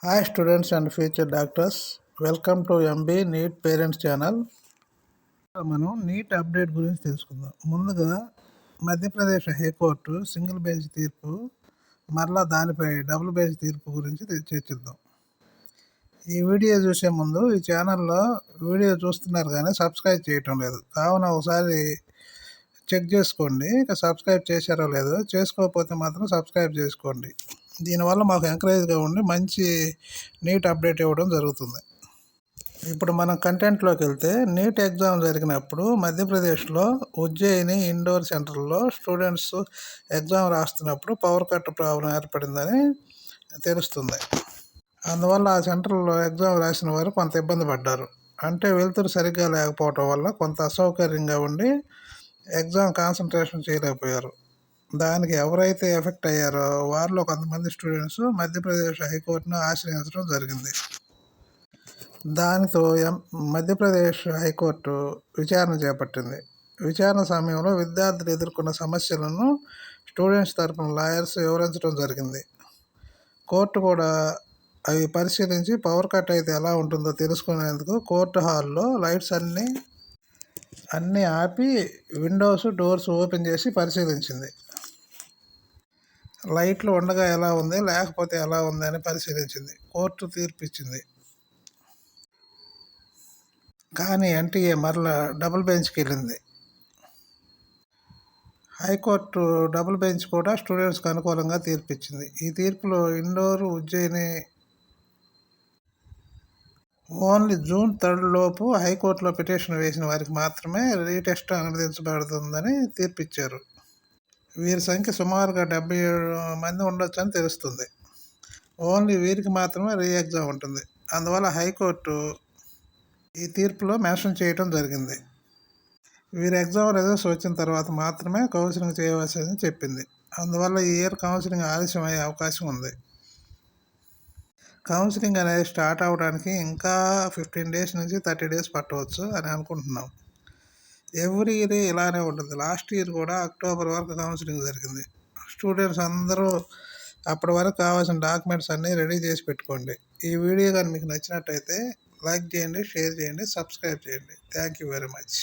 Hi students and future doctors, welcome to MB NEET Parents channel. మనం neat update గురించి తెలుసుకుందాం. ముందుగా Madhya Pradesh high court single bench తీర్పు, మరలా దానిపై డబుల్ బెంచ్ తీర్పు గురించి చర్చిద్దాం. ఈ వీడియో చూసే ముందు ఈ ఛానల్లో వీడియో చూస్తున్నారు కానీ సబ్స్క్రైబ్ చేయటం లేదు, కావున ఒకసారి చెక్ చేసుకోండి. ఇక సబ్స్క్రైబ్ చేశారో లేదో, చేసుకోకపోతే మాత్రం సబ్స్క్రైబ్ చేసుకోండి. దీనివల్ల మాకు ఎంకరేజ్గా ఉండి మంచి నీట్ అప్డేట్ ఇవ్వడం జరుగుతుంది. ఇప్పుడు మనం కంటెంట్లోకి వెళ్తే, నీట్ ఎగ్జామ్ జరిగినప్పుడు మధ్యప్రదేశ్లో ఉజ్జయిని ఇండోర్ సెంటర్లో స్టూడెంట్స్ ఎగ్జామ్ రాస్తున్నప్పుడు పవర్ కట్ ప్రాబ్లం ఏర్పడిందని తెలుస్తుంది. అందువల్ల ఆ సెంటర్లో ఎగ్జామ్ రాసిన వారు కొంత ఇబ్బంది పడ్డారు. అంటే వెలుతురు సరిగ్గా లేకపోవటం వల్ల కొంత అసౌకర్యంగా ఉండి ఎగ్జామ్ కాన్సన్ట్రేషన్ చేయలేకపోయారు. దానికి ఎవరైతే ఎఫెక్ట్ అయ్యారో వారిలో కొంతమంది స్టూడెంట్స్ మధ్యప్రదేశ్ హైకోర్టును ఆశ్రయించడం జరిగింది. దానితో మధ్యప్రదేశ్ హైకోర్టు విచారణ చేపట్టింది. విచారణ సమయంలో విద్యార్థులు ఎదుర్కొన్న సమస్యలను స్టూడెంట్స్ తరపున లాయర్స్ వివరించడం జరిగింది. కోర్టు కూడా అవి పరిశీలించి పవర్ కట్ అయితే ఎలా ఉంటుందో తెలుసుకునేందుకు కోర్టు హాల్లో లైట్స్ అన్నీ ఆపి విండోస్ డోర్స్ ఓపెన్ చేసి పరిశీలించింది. లైట్లు ఉండగా ఎలా ఉంది, లేకపోతే ఎలా ఉంది అని పరిశీలించింది. కోర్టు తీర్పు ఇచ్చింది. కానీ ఎన్టీఏ మరలా డబుల్ బెంచ్కి వెళ్ళింది. హైకోర్టు డబుల్ బెంచ్ కూడా స్టూడెంట్స్కి అనుకూలంగా తీర్పు ఇచ్చింది. ఈ తీర్పులో ఇండోర్, ఉజ్జయిని ఓన్లీ జూన్ 3 లోపు హైకోర్టులో పిటిషన్ వేసిన వారికి మాత్రమే రీటెస్ట్ అనుమతించబడుతుందని తీర్పిచ్చారు. వీరి సంఖ్య సుమారుగా 77 మంది ఉండొచ్చని తెలుస్తుంది. ఓన్లీ వీరికి మాత్రమే రీ ఎగ్జామ్ ఉంటుంది. అందువల్ల హైకోర్టు ఈ తీర్పులో మెన్షన్ చేయడం జరిగింది. వీరి ఎగ్జామ్ రిజల్ట్స్ వచ్చిన తర్వాత మాత్రమే కౌన్సిలింగ్ చేయవలసిందని చెప్పింది. అందువల్ల ఈ ఇయర్ కౌన్సిలింగ్ ఆలస్యం అయ్యే అవకాశం ఉంది. కౌన్సిలింగ్ అనేది స్టార్ట్ అవ్వడానికి ఇంకా 15 డేస్ నుంచి 30 డేస్ పట్టవచ్చు అని అనుకుంటున్నాం. ఎవ్రీ ఇయర్ ఇలానే ఉంటుంది. లాస్ట్ ఇయర్ కూడా అక్టోబర్ వరకు కౌన్సిలింగ్ జరిగింది. స్టూడెంట్స్ అందరూ అప్పటి వరకు కావాల్సిన డాక్యుమెంట్స్ అన్నీ రెడీ చేసి పెట్టుకోండి. ఈ వీడియో కానీ మీకు నచ్చినట్టయితే లైక్ చేయండి, షేర్ చేయండి, సబ్స్క్రైబ్ చేయండి. Thank you very much.